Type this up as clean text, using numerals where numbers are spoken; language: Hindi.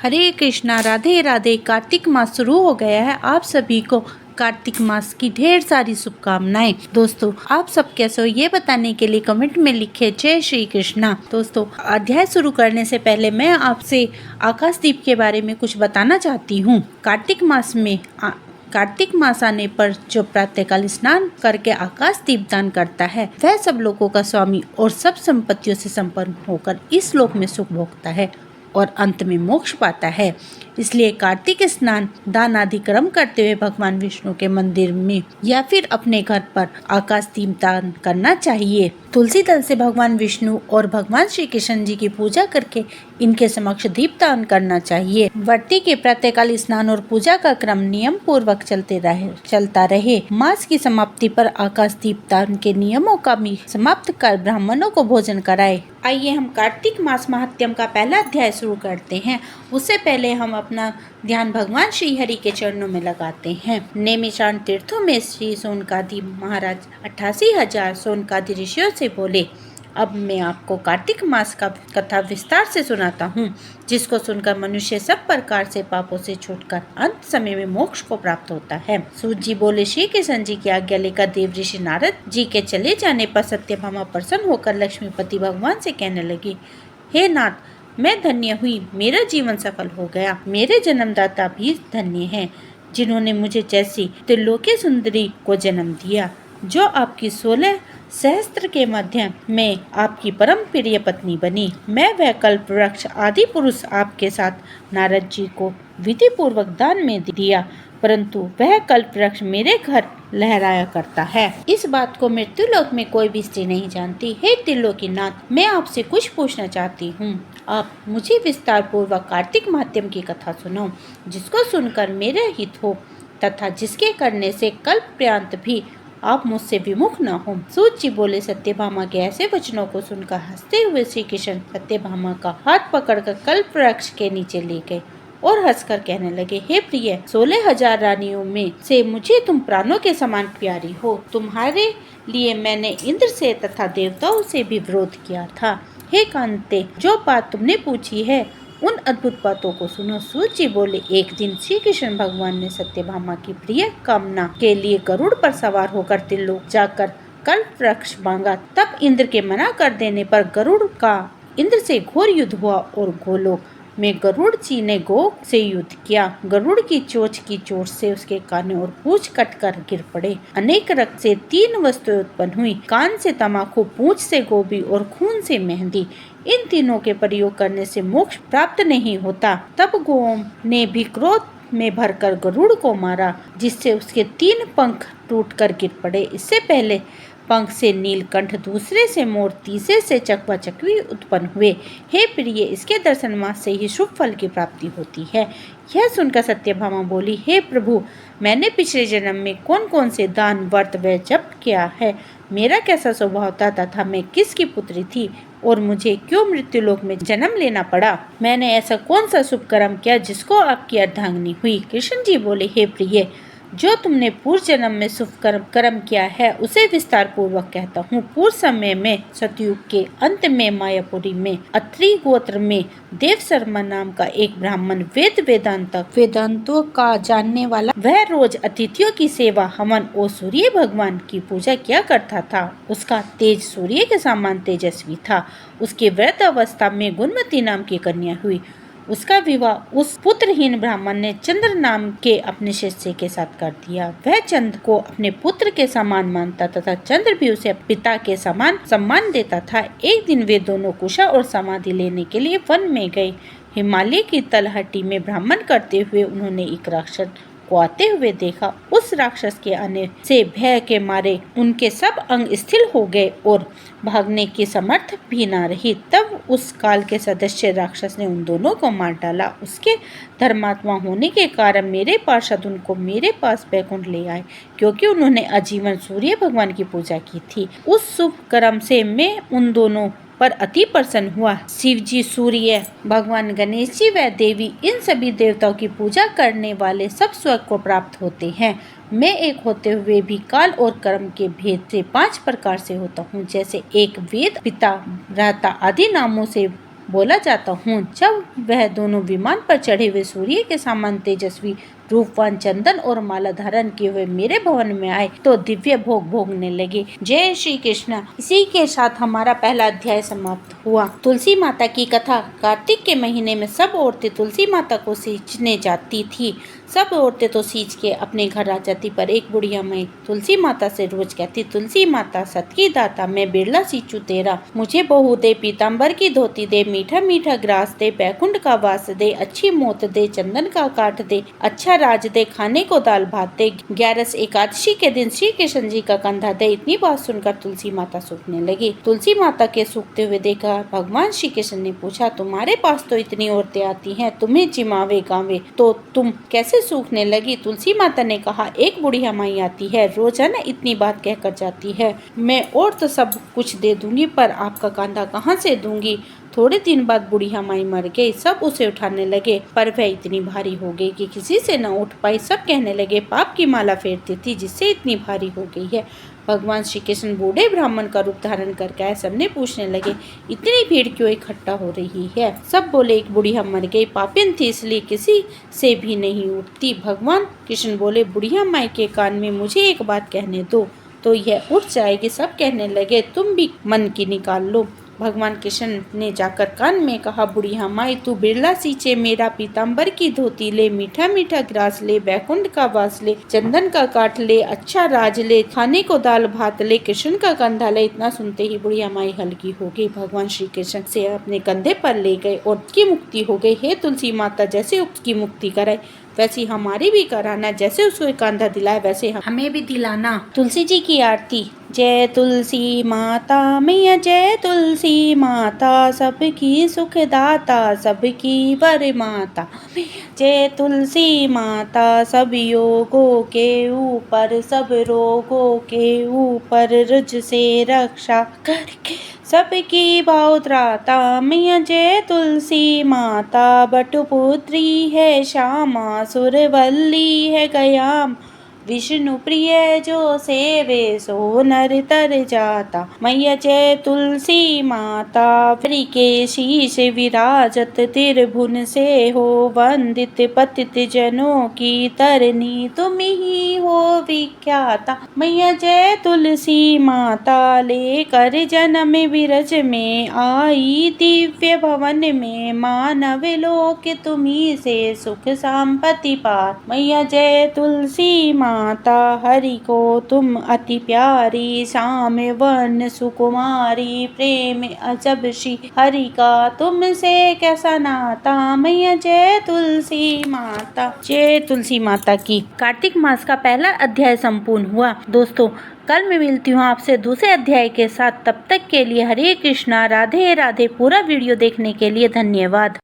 हरे कृष्णा, राधे राधे। कार्तिक मास शुरू हो गया है। आप सभी को कार्तिक मास की ढेर सारी शुभकामनाएं। दोस्तों, आप सब कैसे हो ये बताने के लिए कमेंट में लिखे जय श्री कृष्णा। दोस्तों, अध्याय शुरू करने से पहले मैं आपसे आकाशदीप के बारे में कुछ बताना चाहती हूँ। कार्तिक मास आने पर जो प्रातःकाल स्नान करके आकाश दीप दान करता है, वह सब लोगों का स्वामी और सब संपत्तियों से संपन्न होकर इस लोक में सुख भोगता है और अंत में मोक्ष पाता है। इसलिए कार्तिक स्नान दान आदि कर्म करते हुए भगवान विष्णु के मंदिर में या फिर अपने घर पर आकाश दीप दान करना चाहिए। तुलसी दल से भगवान विष्णु और भगवान श्री कृष्ण जी की पूजा करके इनके समक्ष दीप दान करना चाहिए। व्रती के प्रातःकाल स्नान और पूजा का क्रम नियम पूर्वक चलता रहे। मास की समाप्ति पर आकाश दीप दान के नियमों का भी समाप्त कर ब्राह्मणों को भोजन कराए। आइए हम कार्तिक मास महात्म्य का पहला अध्याय शुरू करते हैं। उससे पहले हम अपना ध्यान भगवान श्री हरि के चरणों में लगाते हैं। नेमिषारण्य तीर्थों में श्री सोनकादि महाराज 88,000 सोनकादि ऋषियों से बोले। अब मैं आपको कार्तिक मास का कथा विस्तार से सुनाता हूँ, जिसको सुनकर मनुष्य सब प्रकार से पापों से छूटकर अंत समय में मोक्ष को प्राप्त होता है। सूत जी बोले, श्री कृष्ण जी की आज्ञा लेकर देव ऋषि नारद जी के चले जाने पर सत्यभामा प्रसन्न होकर लक्ष्मीपति भगवान से कहने लगी, हे नाथ, मैं धन्य हुई, मेरा जीवन सफल हो गया। मेरे जन्मदाता भी धन्य हैं, जिन्होंने मुझे जैसी त्रिलोकी सुंदरी को जन्म दिया, जो आपकी 16 सहस्त्र के मध्य में आपकी परम प्रिय पत्नी बनी। मैं वह कल्प वृक्ष आदि पुरुष आपके साथ नारद जी को विधि पूर्वक दान में दिया, परंतु वह कल्प वृक्ष मेरे घर लहराया करता है। इस बात को मृत्युलोक में कोई भी स्त्री नहीं जानती। हे त्रिलोकीनाथ, मैं आपसे कुछ पूछना चाहती हूँ। आप मुझे विस्तार पूर्वक कार्तिक महात्म्य की कथा सुनाओ, जिसको सुनकर मेरा हित हो तथा जिसके करने से कल्प पर्यंत भी आप मुझसे विमुख न हो। सूत जी बोले, सत्यभामा के ऐसे वचनों को सुनकर हंसते हुए श्री कृष्ण सत्यभामा का हाथ पकड़कर कल्प वृक्ष के नीचे ले गए और हंसकर कहने लगे, हे प्रिय, 16,000 रानियों में से मुझे तुम प्राणों के समान प्यारी हो। तुम्हारे लिए मैंने इंद्र से तथा देवताओं से भी विरोध किया था। हे कांते, जो बात तुमने पूछी है उन अद्भुत बातों को सुनो। सूत जी बोले, एक दिन श्री कृष्ण भगवान ने सत्यभामा की प्रिय कामना के लिए गरुड़ पर सवार होकर त्रिलोक जाकर कल्प वृक्ष मांगा। तब इंद्र के मना कर देने पर गरुड़ का इंद्र से घोर युद्ध हुआ और गोलोक में गरुड़ जी ने गो से युद्ध किया। गरुड़ की चोंच की चोट से उसके कान और पूंछ कटकर गिर पड़े। अनेक रक्त से 3 वस्तुएं उत्पन्न हुई, कान से तमाकू, पूंछ से गोभी और खून से मेहंदी। इन तीनों के प्रयोग करने से मोक्ष प्राप्त नहीं होता। तब गौओं ने भी क्रोध में भरकर गरुड़ को मारा, जिससे उसके 3 पंख टूटकर गिर पड़े। इससे पहले पंख से नीलकंठ, दूसरे से मोर, तीसरे से चकवा चकवी उत्पन्न हुए। हे प्रिय, इसके दर्शन मात्र से ही शुभ फल की प्राप्ति होती है। यह सुनकर सत्यभामा बोली, हे प्रभु, मैंने पिछले जन्म में कौन कौन से दान, व्रत व जप किया है, मेरा कैसा स्वभाव था तथा मैं किसकी पुत्री थी और मुझे क्यों मृत्युलोक में जन्म लेना पड़ा। मैंने ऐसा कौन सा शुभ कर्म किया जिसको आपकी अर्धांगिनी हुई। कृष्ण जी बोले, हे प्रिय, जो तुमने पूर्व जन्म में शुभ कर्म किया है उसे विस्तार पूर्वक कहता हूँ। पूर्व समय में सतयुग के अंत में मायापुरी में अत्रि गोत्र में देव शर्मा नाम का एक ब्राह्मण वेदांतों का जानने वाला, वह रोज अतिथियों की सेवा, हवन और सूर्य भगवान की पूजा किया करता था। उसका तेज सूर्य के समान तेजस्वी था। उसके वृद्ध अवस्था में गुणमती नाम की कन्या हुई। उसका विवाह उस पुत्रहीन ब्राह्मण ने चंद्र नाम के अपने शिष्य के साथ कर दिया। वह चंद्र को अपने पुत्र के समान मानता तथा चंद्र भी उसे पिता के समान सम्मान देता था। एक दिन वे दोनों कुशा और समाधि लेने के लिए वन में गए। हिमालय की तलहटी में भ्रमण करते हुए उन्होंने एक राक्षस को आते हुए देखा। उस राक्षस के आने से भय के मारे उनके सब अंग स्थिर हो गए और भागने की समर्थ भी न रही। तब उस काल के सदस्य राक्षस ने उन दोनों को मार डाला। उसके धर्मात्मा होने के कारण मेरे पार्षद उनको मेरे पास बैकुंठ ले आए, क्योंकि उन्होंने आजीवन सूर्य भगवान की पूजा की थी। उस शुभ कर्म से मैं उन दोनों पर अति प्रसन्न हुआ। शिव जी, सूर्य भगवान, गणेश जी व देवी, इन सभी देवताओं की पूजा करने वाले सब स्वर्ग को प्राप्त होते हैं। मैं एक होते हुए भी काल और कर्म के भेद से 5 प्रकार से होता हूँ। जैसे एक वेद, पिता, भ्राता आदि नामों से बोला जाता हूँ। जब वह दोनों विमान पर चढ़े हुए सूर्य के समान तेजस्वी रूपवान चंदन और माला धारण किए हुए मेरे भवन में आए तो दिव्य भोग भोगने लगे। जय श्री कृष्ण। इसी के साथ हमारा पहला अध्याय समाप्त हुआ। तुलसी माता की कथा। कार्तिक के महीने में सब औरतें तुलसी माता को सींचने जाती थी। सब औरतें तो सींच के अपने घर आ जाती, पर एक बुढ़िया माई तुलसी माता से रोज कहती, तुलसी माता सत की दाता, मैं बिरला सींचू तेरा, मुझे बहू दे, पीताम्बर की धोती दे, मीठा मीठा ग्रास दे, बैकुंठ का वास दे, अच्छी मोत दे, चंदन का काठ दे, अच्छा राज दे, खाने को दाल भात दे, 11 एकादशी के दिन श्री कृष्ण जी का कंधा दे। इतनी बात सुनकर तुलसी माता सूखने लगी। तुलसी माता के सूखते हुए देखा भगवान श्री कृष्ण ने पूछा, तुम्हारे पास तो इतनी औरतें आती हैं, तुम्हें जिमावे गावे तो तुम कैसे सूखने लगी? तुलसी माता ने कहा, एक बुढ़िया माई आती है, रोजाना इतनी बात कहकर जाती है, मैं और तो सब कुछ दे दूंगी, पर आपका कंधा कहाँ से दूंगी? थोड़े दिन बाद बुढ़िया माई मर गई। सब उसे उठाने लगे, पर वह इतनी भारी हो गई कि किसी से न उठ पाई। सब कहने लगे, पाप की माला फेरती थी जिससे इतनी भारी हो गई है। भगवान श्री कृष्ण बूढ़े ब्राह्मण का रूप धारण करके आए। सबने पूछने लगे, इतनी भीड़ क्यों इकट्ठा हो रही है? सब बोले, एक बुढ़िया मर गई, पापिन थी इसलिए किसी से भी नहीं उठती। भगवान कृष्ण बोले, बुढ़िया माई के कान में मुझे एक बात कहने दो तो यह उठ जाएगी। सब कहने लगे, तुम भी मन की निकाल लो। भगवान कृष्ण ने जाकर कान में कहा, बुढ़िया माई तू बिरला सींचे, मेरा पीताम्बर की धोती ले, मीठा मीठा ग्रास ले, बैकुंठ का वास ले, चंदन का काठ ले, अच्छा राज ले, खाने को दाल भात ले, कृष्ण का कंधा ले। इतना सुनते ही बुढ़िया माई हल्की हो गई। भगवान श्री कृष्ण से अपने कंधे पर ले गए और उसकी मुक्ति हो गई। हे तुलसी माता, जैसे उसकी मुक्ति कराई वैसी हमारी भी कराना, जैसे उसको कंधा दिलाए वैसे हमें भी दिलाना। तुलसी जी की आरती। जय तुलसी माता मैया, जय तुलसी माता, सबकी सुखदाता, सबकी वर माता। जय तुलसी माता, सब योगों के ऊपर, सब रोगों के ऊपर, रुझ से रक्षा करके सबकी बहुत्राता। मैया जय तुलसी माता, बटुपुत्री है श्यामा, सुरवल्ली है गयाम, विष्णु प्रिय जो सेवे सो नर तर जाता। मैया जय तुलसी माता, हरि के शीश विराजत, त्रिभुवन से हो वंदित, पतित जनों की तरनी तुम ही हो विख्याता। मैया जय तुलसी माता, लेकर जन्म विरज में आई, दिव्य भवन में मानव लोक तुम्ही से सुख संपत्ति पात। मैया जय तुलसी माता, हरि को तुम अति प्यारी, श्याम वर्ण सुकुमारी, प्रेम अजब श्री हरि का तुमसे कैसा नाता। मैया जय तुलसी माता। जय तुलसी माता की। कार्तिक मास का पहला अध्याय संपूर्ण हुआ। दोस्तों, कल मैं मिलती हूँ आपसे दूसरे अध्याय के साथ। तब तक के लिए हरे कृष्णा, राधे राधे। पूरा वीडियो देखने के लिए धन्यवाद।